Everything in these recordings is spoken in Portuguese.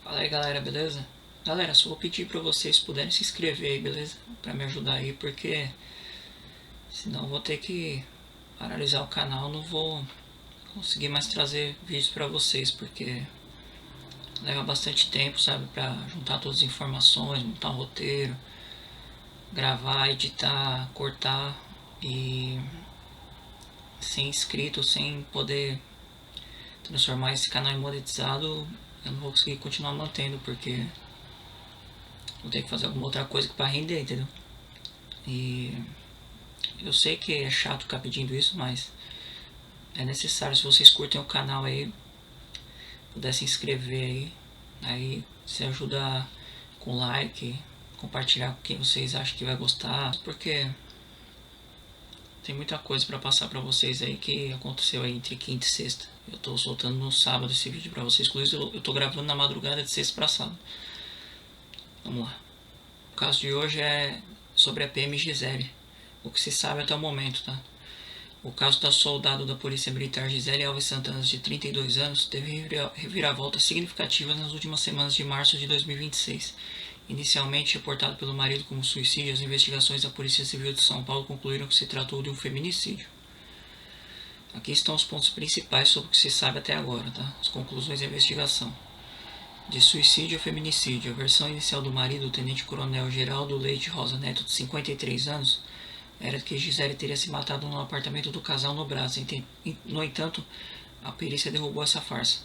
Fala aí galera, beleza? Galera, só vou pedir pra vocês puderem se inscrever aí, beleza? Pra me ajudar aí, porque senão eu vou ter que paralisar o canal, não vou conseguir mais trazer vídeos pra vocês, porque leva bastante tempo, sabe? Pra juntar todas as informações, montar um roteiro, gravar, editar, cortar e sem inscrito, sem poder transformar esse canal em monetizado, eu não vou conseguir continuar mantendo, porque vou ter que fazer alguma outra coisa pra render, entendeu? E eu sei que é chato ficar pedindo isso, mas é necessário. Se vocês curtem o canal aí, puder se inscrever aí se ajuda com like, compartilhar com quem vocês acham que vai gostar, porque tem muita coisa pra passar pra vocês aí que aconteceu aí entre quinta e sexta. Eu tô soltando no sábado esse vídeo pra vocês, inclusive eu tô gravando na madrugada de sexta pra sábado. Vamos lá. O caso de hoje é sobre a PM Gisele, o que se sabe até o momento, tá? O caso da soldado da Polícia Militar Gisele Alves Santana, de 32 anos, teve reviravolta significativa nas últimas semanas de março de 2026. Inicialmente reportado pelo marido como suicídio, as investigações da Polícia Civil de São Paulo concluíram que se tratou de um feminicídio. Aqui estão os pontos principais sobre o que se sabe até agora, tá? As conclusões da investigação. De suicídio a feminicídio, a versão inicial do marido, o tenente-coronel Geraldo Leite Rosa Neto, de 53 anos, era que Gisele teria se matado no apartamento do casal no Brás. No entanto, a perícia derrubou essa farsa.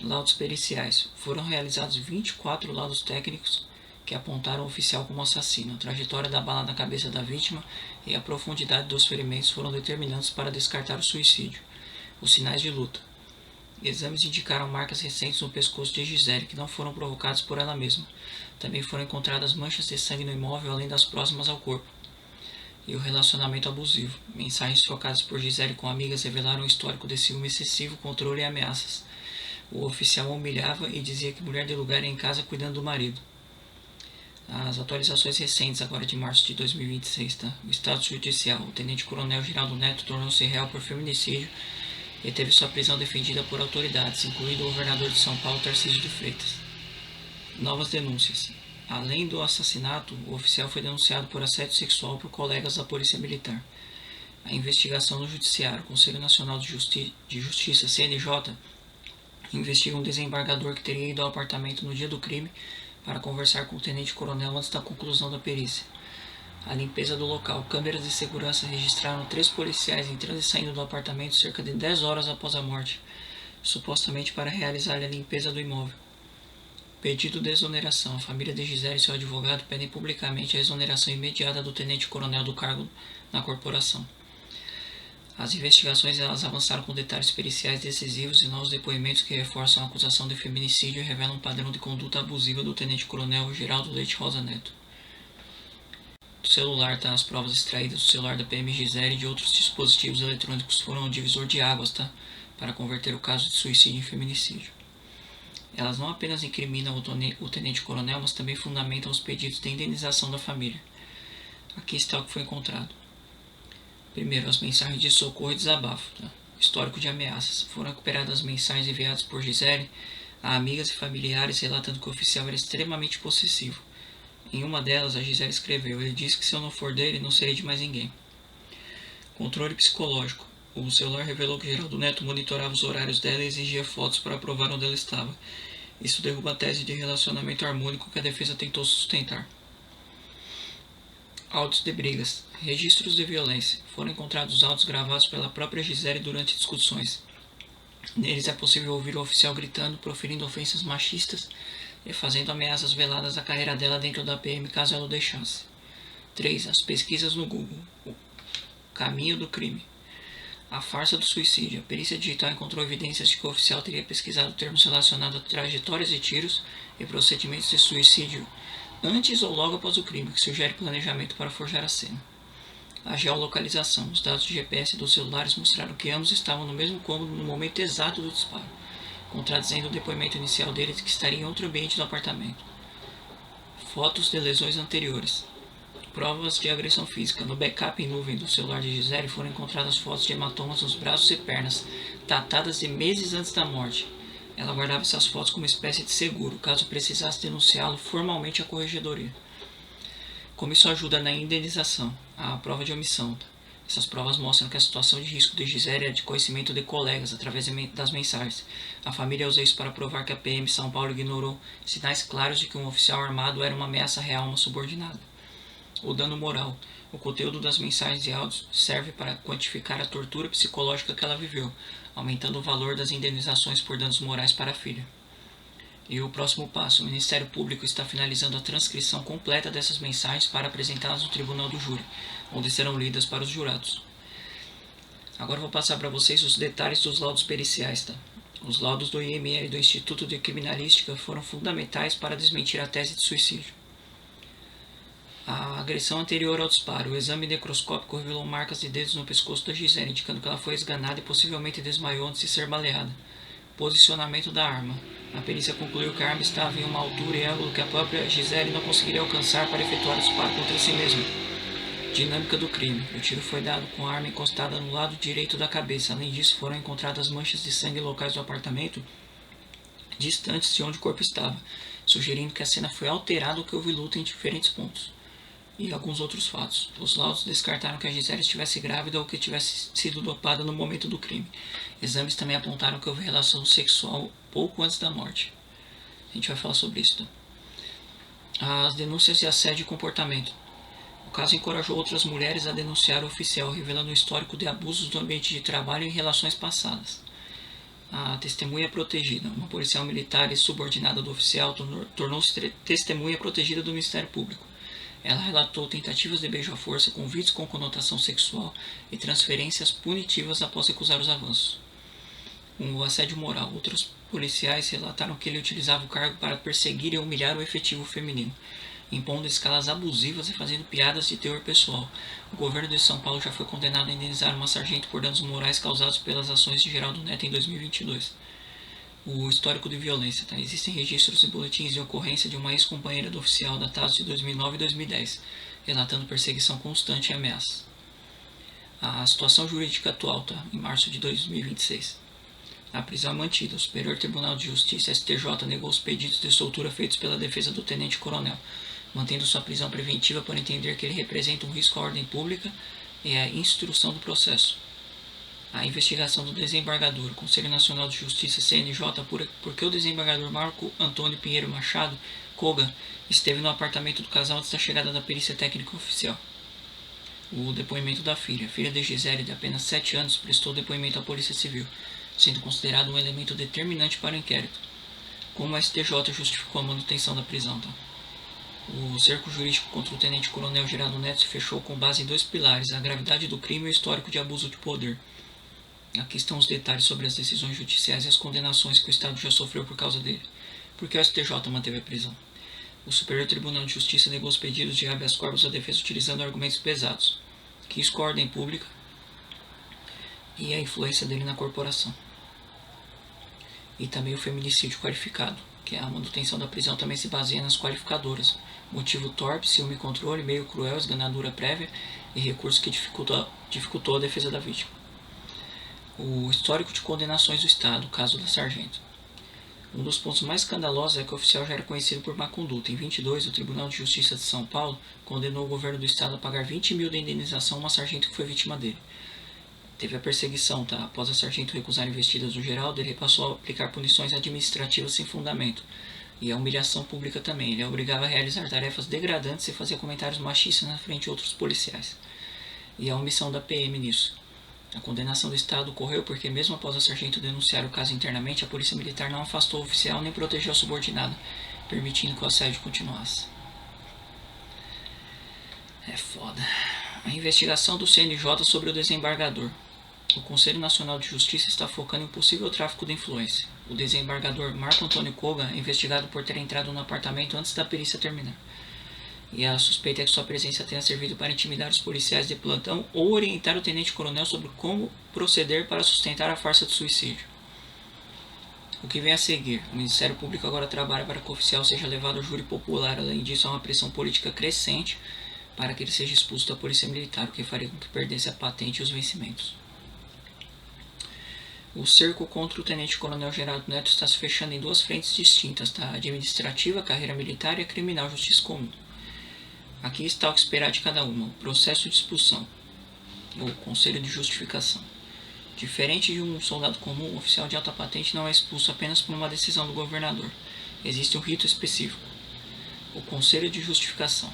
Laudos periciais. Foram realizados 24 laudos técnicos que apontaram o oficial como assassino. A trajetória da bala na cabeça da vítima e a profundidade dos ferimentos foram determinantes para descartar o suicídio. Os sinais de luta. Exames indicaram marcas recentes no pescoço de Gisele que não foram provocadas por ela mesma. Também foram encontradas manchas de sangue no imóvel, além das próximas ao corpo. E o relacionamento abusivo. Mensagens trocadas por Gisele com amigas revelaram um histórico de ciúme excessivo, controle e ameaças. O oficial humilhava e dizia que mulher de lugar era em casa cuidando do marido. As atualizações recentes, agora de março de 2026, tá? O estado judicial. O tenente-coronel Geraldo Neto tornou-se réu por feminicídio e teve sua prisão defendida por autoridades, incluindo o governador de São Paulo, Tarcísio de Freitas. Novas denúncias. Além do assassinato, o oficial foi denunciado por assédio sexual por colegas da Polícia Militar. A investigação no Judiciário, o Conselho Nacional de Justiça, CNJ, investiga um desembargador que teria ido ao apartamento no dia do crime para conversar com o tenente-coronel antes da conclusão da perícia. A limpeza do local. Câmeras de segurança registraram 3 policiais entrando e saindo do apartamento cerca de 10 horas após a morte, supostamente para realizar a limpeza do imóvel. Pedido de exoneração. A família de Gisele e seu advogado pedem publicamente a exoneração imediata do tenente-coronel do cargo na corporação. As investigações avançaram com detalhes periciais decisivos e novos depoimentos que reforçam a acusação de feminicídio e revelam um padrão de conduta abusiva do tenente-coronel Geraldo Leite Rosa Neto. Do celular, tá? As provas extraídas do celular da PM Gisele e de outros dispositivos eletrônicos foram um divisor de águas, tá? Para converter o caso de suicídio em feminicídio. Elas não apenas incriminam o tenente-coronel, mas também fundamentam os pedidos de indenização da família. Aqui está o que foi encontrado. Primeiro, as mensagens de socorro e desabafo. Tá? Histórico de ameaças. Foram recuperadas as mensagens enviadas por Gisele a amigas e familiares relatando que o oficial era extremamente possessivo. Em uma delas, a Gisele escreveu: ele disse que se eu não for dele, não serei de mais ninguém. Controle psicológico. O celular revelou que Geraldo Neto monitorava os horários dela e exigia fotos para provar onde ela estava. Isso derruba a tese de relacionamento harmônico que a defesa tentou sustentar. Autos de brigas. Registros de violência. Foram encontrados autos gravados pela própria Gisele durante discussões. Neles é possível ouvir o oficial gritando, proferindo ofensas machistas e fazendo ameaças veladas à carreira dela dentro da PM caso ela o deixasse. 3. As pesquisas no Google. O caminho do crime. A farsa do suicídio. A perícia digital encontrou evidências de que o oficial teria pesquisado termos relacionados a trajetórias de tiros e procedimentos de suicídio antes ou logo após o crime, que sugere planejamento para forjar a cena. A geolocalização. Os dados de GPS dos celulares mostraram que ambos estavam no mesmo cômodo no momento exato do disparo, contradizendo o depoimento inicial deles que estaria em outro ambiente do apartamento. Fotos de lesões anteriores. Provas de agressão física. No backup em nuvem do celular de Gisele foram encontradas fotos de hematomas nos braços e pernas, datadas de meses antes da morte. Ela guardava essas fotos como uma espécie de seguro, caso precisasse denunciá-lo formalmente à corregedoria. Como isso ajuda na indenização, a prova de omissão. Essas provas mostram que a situação de risco de Gisele é de conhecimento de colegas através das mensagens. A família usa isso para provar que a PM São Paulo ignorou sinais claros de que um oficial armado era uma ameaça real a uma subordinada. O dano moral. O conteúdo das mensagens e áudios serve para quantificar a tortura psicológica que ela viveu, aumentando o valor das indenizações por danos morais para a filha. E o próximo passo, o Ministério Público está finalizando a transcrição completa dessas mensagens para apresentá-las no Tribunal do Júri, onde serão lidas para os jurados. Agora vou passar para vocês os detalhes dos laudos periciais. Tá? Os laudos do IML do Instituto de Criminalística foram fundamentais para desmentir a tese de suicídio. A agressão anterior ao disparo, o exame necroscópico revelou marcas de dedos no pescoço da Gisele, indicando que ela foi esganada e possivelmente desmaiou antes de ser baleada. Posicionamento da arma. A perícia concluiu que a arma estava em uma altura e ângulo que a própria Gisele não conseguiria alcançar para efetuar o disparo contra si mesma. Dinâmica do crime. O tiro foi dado com a arma encostada no lado direito da cabeça. Além disso, foram encontradas manchas de sangue locais do apartamento distantes de onde o corpo estava, sugerindo que a cena foi alterada ou que houve luta em diferentes pontos. E alguns outros fatos. Os laudos descartaram que a Gisele estivesse grávida ou que tivesse sido dopada no momento do crime. Exames também apontaram que houve relação sexual pouco antes da morte. A gente vai falar sobre isso. As denúncias de assédio e comportamento. O caso encorajou outras mulheres a denunciar o oficial, revelando um histórico de abusos no ambiente de trabalho e em relações passadas. A testemunha protegida. Uma policial militar e subordinada do oficial tornou-se testemunha protegida do Ministério Público. Ela relatou tentativas de beijo à força, convites com conotação sexual e transferências punitivas após recusar os avanços. O assédio moral. Outros policiais relataram que ele utilizava o cargo para perseguir e humilhar o efetivo feminino, impondo escalas abusivas e fazendo piadas de teor pessoal. O governo de São Paulo já foi condenado a indenizar uma sargento por danos morais causados pelas ações de Geraldo Neto em 2022. O histórico de violência. Tá? Existem registros e boletins de ocorrência de uma ex-companheira do oficial datados de 2009 e 2010, relatando perseguição constante e ameaças. A situação jurídica atual, tá? Em março de 2026. A prisão é mantida. O Superior Tribunal de Justiça, STJ, negou os pedidos de soltura feitos pela defesa do tenente-coronel, mantendo sua prisão preventiva por entender que ele representa um risco à ordem pública e à instrução do processo. A investigação do desembargador, o Conselho Nacional de Justiça, CNJ, porque o desembargador Marco Antônio Pinheiro Machado, Koga, esteve no apartamento do casal antes da chegada da perícia técnica oficial. O depoimento da filha. A filha de Gisele, de apenas 7 anos, prestou depoimento à Polícia Civil, sendo considerado um elemento determinante para o inquérito. Como o STJ justificou a manutenção da prisão. Tá? O cerco jurídico contra o tenente-coronel Geraldo Neto se fechou com base em 2 pilares, a gravidade do crime e o histórico de abuso de poder. Aqui estão os detalhes sobre as decisões judiciais e as condenações que o Estado já sofreu por causa dele. Por que o STJ manteve a prisão? O Superior Tribunal de Justiça negou os pedidos de habeas corpus à defesa utilizando argumentos pesados, risco à ordem pública e a influência dele na corporação. E também o feminicídio qualificado, que é a manutenção da prisão também se baseia nas qualificadoras. Motivo torpe, ciúme e controle, meio cruel, esganadura prévia e recurso que dificultou a defesa da vítima. O histórico de condenações do Estado, o caso da sargento. Um dos pontos mais escandalosos é que o oficial já era conhecido por má conduta. Em 22, o Tribunal de Justiça de São Paulo condenou o governo do Estado a pagar 20 mil de indenização a uma sargento que foi vítima dele. Teve a perseguição, tá? Após a sargento recusar investidas do Geraldo, ele passou a aplicar punições administrativas sem fundamento. E a humilhação pública também. Ele obrigava a realizar tarefas degradantes e fazia comentários machistas na frente de outros policiais. E a omissão da PM nisso. A condenação do Estado ocorreu porque, mesmo após a sargento denunciar o caso internamente, a polícia militar não afastou o oficial nem protegeu a subordinada, permitindo que o assédio continuasse. É foda. A investigação do CNJ sobre o desembargador. O Conselho Nacional de Justiça está focando em possível tráfico de influência. O desembargador Marco Antônio Koga é investigado por ter entrado no apartamento antes da perícia terminar. E a suspeita é que sua presença tenha servido para intimidar os policiais de plantão ou orientar o tenente-coronel sobre como proceder para sustentar a farsa de suicídio. O que vem a seguir? O Ministério Público agora trabalha para que o oficial seja levado ao júri popular. Além disso, há uma pressão política crescente para que ele seja expulso da Polícia Militar, o que faria com que perdesse a patente e os vencimentos. O cerco contra o tenente-coronel Geraldo Neto está se fechando em duas frentes distintas, tá? A administrativa, a carreira militar, e a criminal, justiça comum. Aqui está o que esperar de cada uma. O processo de expulsão, ou conselho de justificação. Diferente de um soldado comum, o oficial de alta patente não é expulso apenas por uma decisão do governador. Existe um rito específico, o conselho de justificação.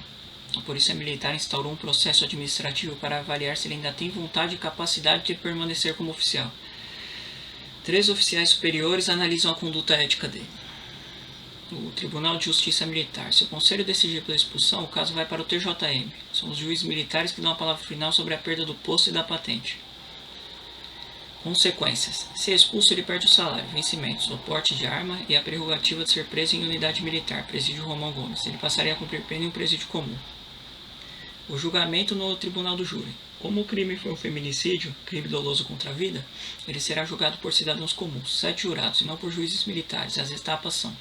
A Polícia Militar instaurou um processo administrativo para avaliar se ele ainda tem vontade e capacidade de permanecer como oficial. 3 oficiais superiores analisam a conduta ética dele. O Tribunal de Justiça Militar. Se o Conselho decidir pela expulsão, o caso vai para o TJM. São os juízes militares que dão a palavra final sobre a perda do posto e da patente. Consequências. Se é expulso, ele perde o salário, vencimentos, o porte de arma e a prerrogativa de ser preso em unidade militar, presídio Romão Gomes. Ele passaria a cumprir pena em um presídio comum. O julgamento no Tribunal do Júri. Como o crime foi um feminicídio, crime doloso contra a vida, ele será julgado por cidadãos comuns, 7 jurados, e não por juízes militares. As etapas são: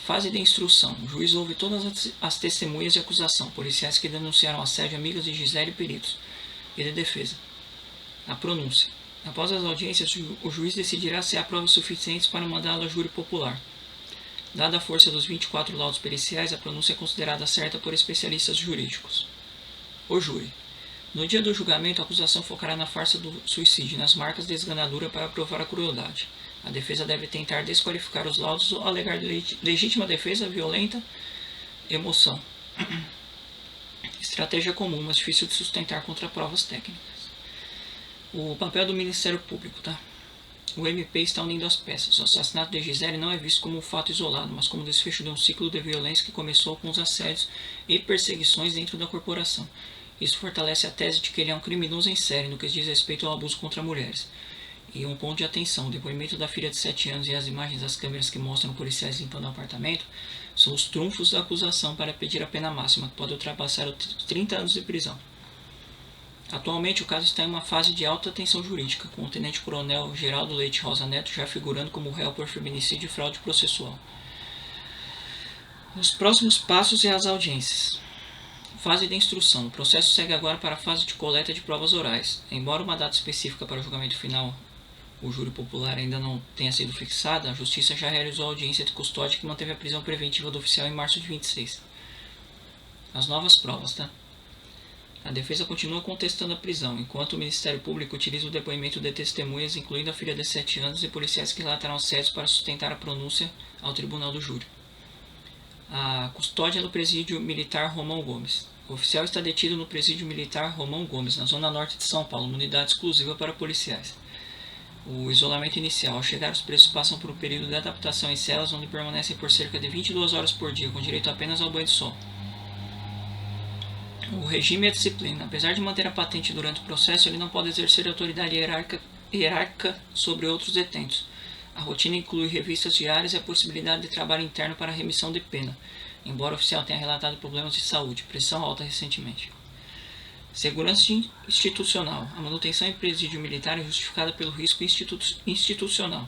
fase de instrução. O juiz ouve todas as testemunhas de acusação, policiais que denunciaram assédio, amigas de Gisele e peritos, e de defesa. A pronúncia. Após as audiências, o juiz decidirá se há provas suficientes para mandá-lo a júri popular. Dada a força dos 24 laudos periciais, a pronúncia é considerada certa por especialistas jurídicos. O júri. No dia do julgamento, a acusação focará na farsa do suicídio e nas marcas de esganadura para provar a crueldade. A defesa deve tentar desqualificar os laudos ou alegar legítima defesa, violenta, emoção. Estratégia comum, mas difícil de sustentar contra provas técnicas. O papel do Ministério Público, tá? O MP está unindo as peças. O assassinato de Gisele não é visto como um fato isolado, mas como desfecho de um ciclo de violência que começou com os assédios e perseguições dentro da corporação. Isso fortalece a tese de que ele é um criminoso em série no que diz respeito ao abuso contra mulheres. E um ponto de atenção: o depoimento da filha de 7 anos e as imagens das câmeras que mostram policiais limpando o apartamento são os trunfos da acusação para pedir a pena máxima, que pode ultrapassar os 30 anos de prisão. Atualmente, o caso está em uma fase de alta tensão jurídica, com o tenente-coronel Geraldo Leite Rosa Neto já figurando como réu por feminicídio e fraude processual. Os próximos passos e as audiências. Fase de instrução. O processo segue agora para a fase de coleta de provas orais. Embora uma data específica para o julgamento final, o júri popular, ainda não tenha sido fixada, a Justiça já realizou a audiência de custódia que manteve a prisão preventiva do oficial em março de 26. As novas provas, tá? A defesa continua contestando a prisão, enquanto o Ministério Público utiliza o depoimento de testemunhas, incluindo a filha de 7 anos e policiais que relataram assédios para sustentar a pronúncia ao tribunal do júri. A custódia no presídio militar Romão Gomes. O oficial está detido no presídio militar Romão Gomes, na zona norte de São Paulo, uma unidade exclusiva para policiais. O isolamento inicial. Ao chegar, os presos passam por um período de adaptação em celas, onde permanecem por cerca de 22 horas por dia, com direito apenas ao banho de sol. O regime e a disciplina. Apesar de manter a patente durante o processo, ele não pode exercer autoridade hierárquica sobre outros detentos. A rotina inclui revistas diárias e a possibilidade de trabalho interno para remissão de pena, embora o oficial tenha relatado problemas de saúde, pressão alta recentemente. Segurança institucional. A manutenção em presídio militar é justificada pelo risco institucional,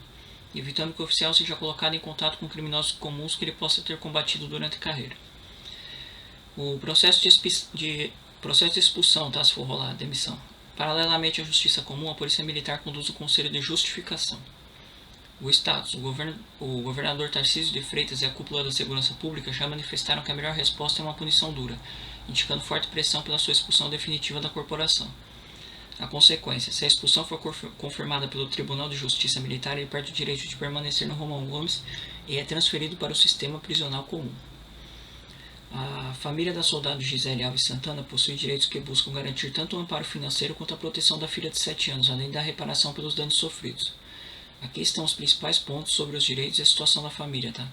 evitando que o oficial seja colocado em contato com criminosos comuns que ele possa ter combatido durante a carreira. O processo de expulsão, tá, se for rolar a demissão. Paralelamente à justiça comum, a Polícia Militar conduz o Conselho de Justificação. O status. O governador Tarcísio de Freitas e a cúpula da segurança pública já manifestaram que a melhor resposta é uma punição dura, indicando forte pressão pela sua expulsão definitiva da corporação. A consequência: se a expulsão for confirmada pelo Tribunal de Justiça Militar, ele perde o direito de permanecer no Romão Gomes e é transferido para o sistema prisional comum. A família da soldado Gisele Alves Santana possui direitos que buscam garantir tanto o amparo financeiro quanto a proteção da filha de 7 anos, além da reparação pelos danos sofridos. Aqui estão os principais pontos sobre os direitos e a situação da família, tá?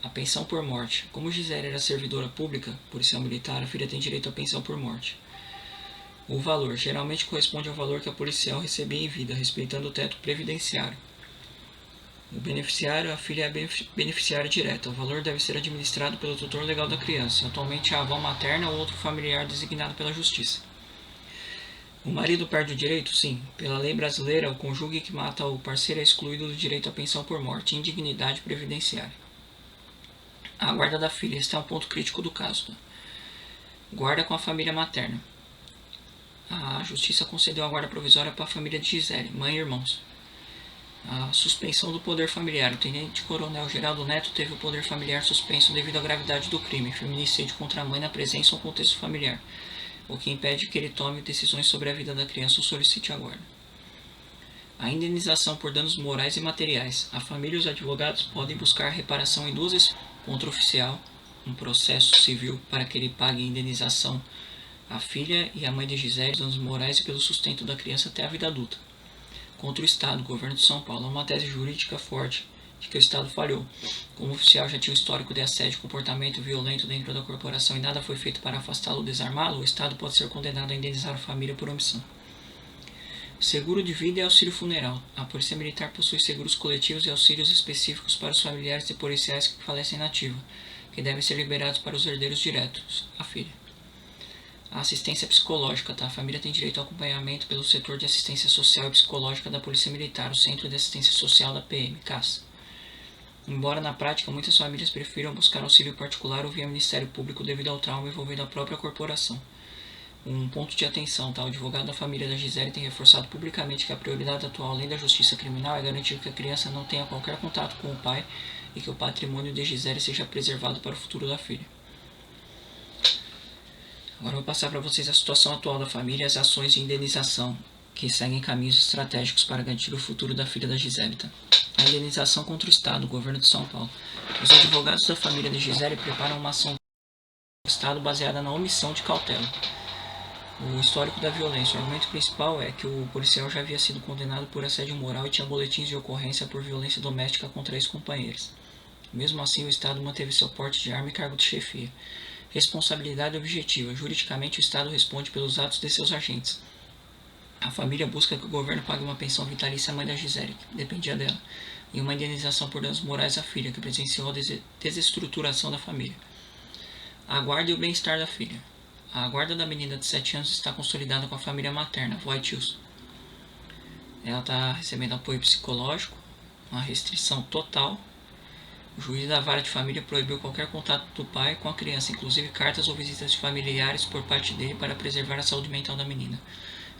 A pensão por morte. Como Gisele era servidora pública, policial militar, a filha tem direito à pensão por morte. O valor geralmente corresponde ao valor que a policial recebia em vida, respeitando o teto previdenciário. O beneficiário, a filha é beneficiária direta. O valor deve ser administrado pelo tutor legal da criança, atualmente a avó materna ou outro familiar designado pela Justiça. O marido perde o direito? Sim. Pela lei brasileira, o cônjuge que mata o parceiro é excluído do direito à pensão por morte e indignidade previdenciária. A guarda da filha. Este é um ponto crítico do caso. Tá? Guarda com a família materna. A Justiça concedeu a guarda provisória para a família de Gisele, mãe e irmãos. A suspensão do poder familiar. O tenente-coronel Geraldo Neto teve o poder familiar suspenso devido à gravidade do crime, feminicídio contra a mãe na presença ou contexto familiar, o que impede que ele tome decisões sobre a vida da criança ou solicite a guarda. A indenização por danos morais e materiais. A família e os advogados podem buscar reparação em duas contra o oficial, um processo civil para que ele pague indenização à filha e à mãe de Gisele, danos morais e pelo sustento da criança até a vida adulta. Contra o Estado, o governo de São Paulo, há uma tese jurídica forte de que o Estado falhou. Como o oficial já tinha um histórico de assédio e comportamento violento dentro da corporação e nada foi feito para afastá-lo ou desarmá-lo, o Estado pode ser condenado a indenizar a família por omissão. Seguro de vida e auxílio funeral. A Polícia Militar possui seguros coletivos e auxílios específicos para os familiares de policiais que falecem na ativa, que devem ser liberados para os herdeiros diretos, a filha. A assistência psicológica. A família tem direito ao acompanhamento pelo setor de assistência social e psicológica da Polícia Militar, o Centro de Assistência Social da PM, CAS. Embora na prática muitas famílias prefiram buscar auxílio particular ou via Ministério Público devido ao trauma envolvendo a própria corporação. Um ponto de atenção, o advogado da família da Gisele tem reforçado publicamente que a prioridade atual, além da justiça criminal, é garantir que a criança não tenha qualquer contato com o pai e que o patrimônio de Gisele seja preservado para o futuro da filha. Agora eu vou passar para vocês a situação atual da família e as ações de indenização que seguem caminhos estratégicos para garantir o futuro da filha da Gisele. A indenização contra o Estado, o governo de São Paulo. Os advogados da família de Gisele preparam uma ação contra o Estado baseada na omissão de cautela. O histórico da violência. O argumento principal é que o policial já havia sido condenado por assédio moral e tinha boletins de ocorrência por violência doméstica contra ex-companheiros. Mesmo assim, o Estado manteve seu porte de arma e cargo de chefia. Responsabilidade objetiva. Juridicamente, o Estado responde pelos atos de seus agentes. A família busca que o governo pague uma pensão vitalícia à mãe da Gisele, que dependia dela, e uma indenização por danos morais à filha, que presenciou a desestruturação da família. A guarda e o bem-estar da filha. A guarda da menina de 7 anos está consolidada com a família materna, avó e tios. Ela está recebendo apoio psicológico, uma restrição total. O juiz da vara de família proibiu qualquer contato do pai com a criança, inclusive cartas ou visitas de familiares por parte dele para preservar a saúde mental da menina.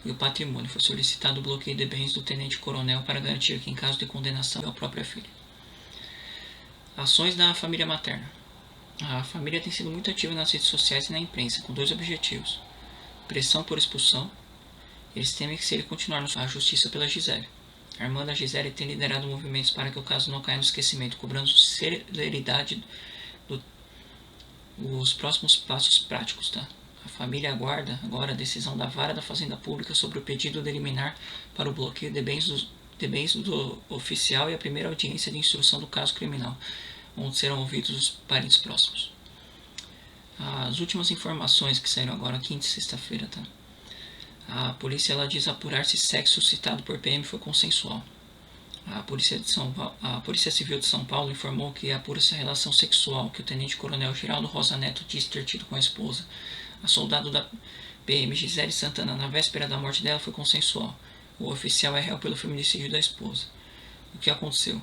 E o patrimônio. Foi solicitado o bloqueio de bens do tenente-coronel para garantir que, em caso de condenação, a própria filha. Ações da família materna. A família tem sido muito ativa nas redes sociais e na imprensa, com 2 objetivos. Pressão por expulsão. Eles temem que, se ele continuar a justiça pela Gisele. A irmã da Gisele tem liderado movimentos para que o caso não caia no esquecimento, cobrando celeridade dos próximos passos práticos. A família aguarda agora a decisão da Vara da Fazenda Pública sobre o pedido de liminar para o bloqueio de bens do oficial e a primeira audiência de instrução do caso criminal, onde serão ouvidos os parentes próximos. As últimas informações que saíram agora, quinta e sexta-feira, A polícia diz apurar se sexo citado por PM foi consensual. A Polícia Civil de São Paulo informou que apura-se a relação sexual que o tenente-coronel Geraldo Rosa Neto diz ter tido com a esposa. A soldado da PM, Gisele Santana, na véspera da morte dela, foi consensual. O oficial é réu pelo feminicídio da esposa. O que aconteceu?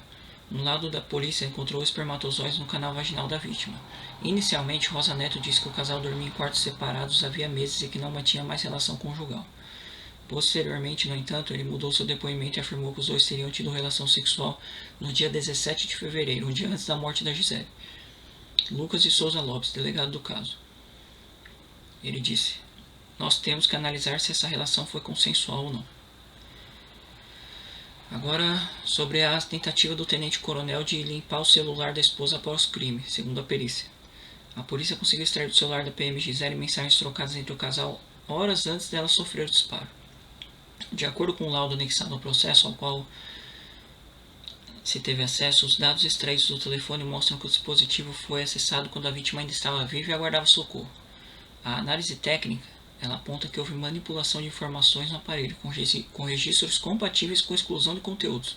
Um lado da polícia encontrou espermatozoides no canal vaginal da vítima. Inicialmente, Rosa Neto disse que o casal dormia em quartos separados havia meses e que não mantinha mais relação conjugal. Posteriormente, no entanto, ele mudou seu depoimento e afirmou que os dois teriam tido relação sexual no dia 17 de fevereiro, um dia antes da morte da Gisele. Lucas de Souza Lopes, delegado do caso. Ele disse: nós temos que analisar se essa relação foi consensual ou não. Agora, sobre a tentativa do tenente-coronel de limpar o celular da esposa após o crime, segundo a perícia. A polícia conseguiu extrair do celular da PM Gisele mensagens trocadas entre o casal horas antes dela sofrer o disparo. De acordo com o laudo anexado ao processo, ao qual se teve acesso, os dados extraídos do telefone mostram que o dispositivo foi acessado quando a vítima ainda estava viva e aguardava socorro. A análise técnica aponta que houve manipulação de informações no aparelho, com registros compatíveis com exclusão de conteúdos.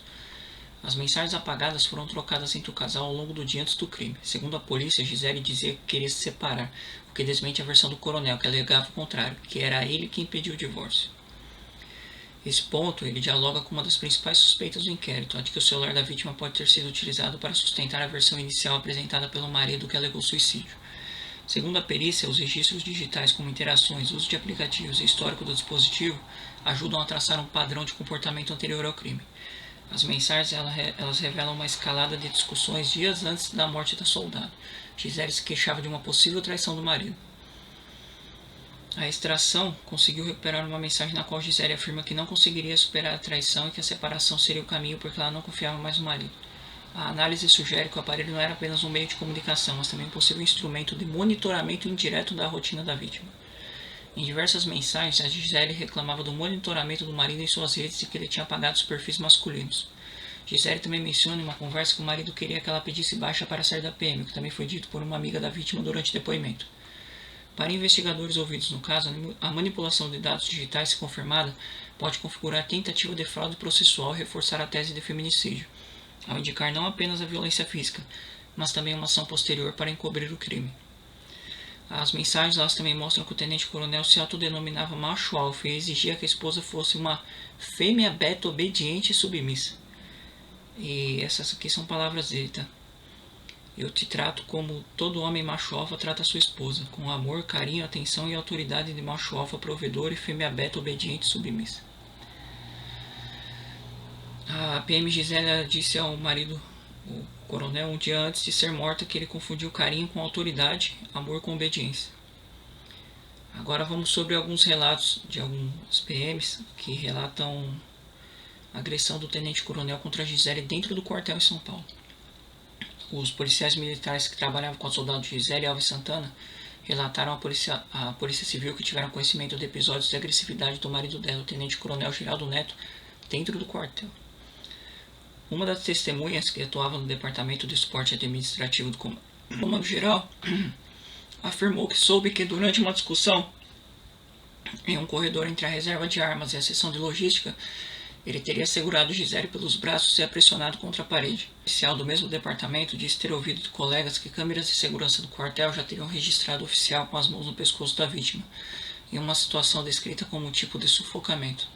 As mensagens apagadas foram trocadas entre o casal ao longo do dia antes do crime. Segundo a polícia, Gisele dizia que queria se separar, o que desmente a versão do coronel, que alegava o contrário, que era ele quem pediu o divórcio. Esse ponto, ele dialoga com uma das principais suspeitas do inquérito, a de que o celular da vítima pode ter sido utilizado para sustentar a versão inicial apresentada pelo marido que alegou suicídio. Segundo a perícia, os registros digitais como interações, uso de aplicativos e histórico do dispositivo ajudam a traçar um padrão de comportamento anterior ao crime. As mensagens elas revelam uma escalada de discussões dias antes da morte da soldado. Gisele se queixava de uma possível traição do marido. A extração conseguiu recuperar uma mensagem na qual Gisele afirma que não conseguiria superar a traição e que a separação seria o caminho porque ela não confiava mais no marido. A análise sugere que o aparelho não era apenas um meio de comunicação, mas também um possível instrumento de monitoramento indireto da rotina da vítima. Em diversas mensagens, a Gisele reclamava do monitoramento do marido em suas redes e que ele tinha apagado os perfis masculinos. Gisele também menciona em uma conversa que o marido queria que ela pedisse baixa para sair da PM, o que também foi dito por uma amiga da vítima durante o depoimento. Para investigadores ouvidos no caso, a manipulação de dados digitais, se confirmada, pode configurar tentativa de fraude processual e reforçar a tese de feminicídio, ao indicar não apenas a violência física, mas também uma ação posterior para encobrir o crime. As mensagens elas também mostram que o tenente-coronel se autodenominava macho alfa e exigia que a esposa fosse uma fêmea beta obediente e submissa. E essas aqui são palavras dele, tá? Eu te trato como todo homem macho alfa trata sua esposa, com amor, carinho, atenção e autoridade de macho alfa provedor e fêmea beta obediente e submissa. A PM Gisela disse ao marido, o coronel, um dia antes de ser morta, que ele confundiu carinho com autoridade, amor com obediência. Agora vamos sobre alguns relatos de alguns PMs que relatam a agressão do tenente-coronel contra a Gisele dentro do quartel em São Paulo. Os policiais militares que trabalhavam com a soldado Gisele Alves Santana relataram à polícia Civil que tiveram conhecimento de episódios de agressividade do marido dela, o tenente-coronel Geraldo Neto, dentro do quartel. Uma das testemunhas, que atuava no Departamento de Suporte Administrativo do Comando Geral, afirmou que soube que durante uma discussão em um corredor entre a reserva de armas e a seção de logística, ele teria segurado Gisele pelos braços e a pressionado contra a parede. O oficial do mesmo departamento disse ter ouvido de colegas que câmeras de segurança do quartel já teriam registrado o oficial com as mãos no pescoço da vítima, em uma situação descrita como um tipo de sufocamento.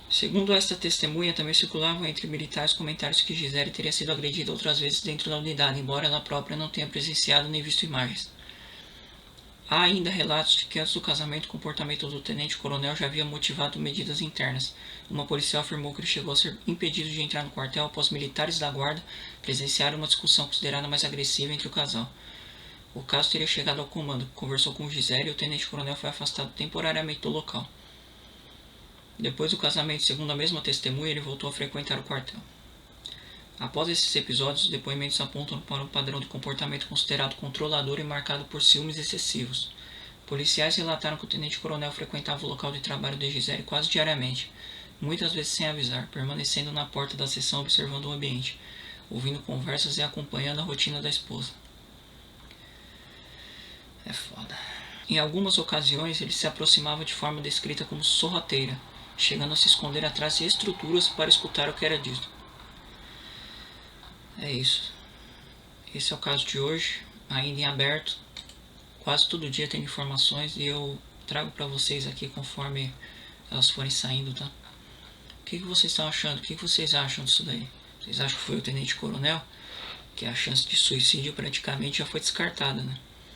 Segundo esta testemunha, também circulavam entre militares comentários que Gisele teria sido agredida outras vezes dentro da unidade, embora ela própria não tenha presenciado nem visto imagens. Há ainda relatos de que antes do casamento o comportamento do tenente-coronel já havia motivado medidas internas. Uma policial afirmou que ele chegou a ser impedido de entrar no quartel após militares da guarda presenciarem uma discussão considerada mais agressiva entre o casal. O caso teria chegado ao comando, que conversou com Gisele e o tenente-coronel foi afastado temporariamente do local. Depois do casamento, segundo a mesma testemunha, ele voltou a frequentar o quartel. Após esses episódios, os depoimentos apontam para um padrão de comportamento considerado controlador e marcado por ciúmes excessivos. Policiais relataram que o tenente-coronel frequentava o local de trabalho de Gisele quase diariamente, muitas vezes sem avisar, permanecendo na porta da seção observando o ambiente, ouvindo conversas e acompanhando a rotina da esposa. É foda. Em algumas ocasiões, ele se aproximava de forma descrita como sorrateira, chegando a se esconder atrás de estruturas para escutar o que era dito. É isso. Esse é o caso de hoje, ainda em aberto. Quase todo dia tem informações e eu trago para vocês aqui conforme elas forem saindo, tá? O que vocês estão achando? O que vocês acham disso daí? Vocês acham que foi o tenente-coronel? Que a chance de suicídio praticamente já foi descartada, né?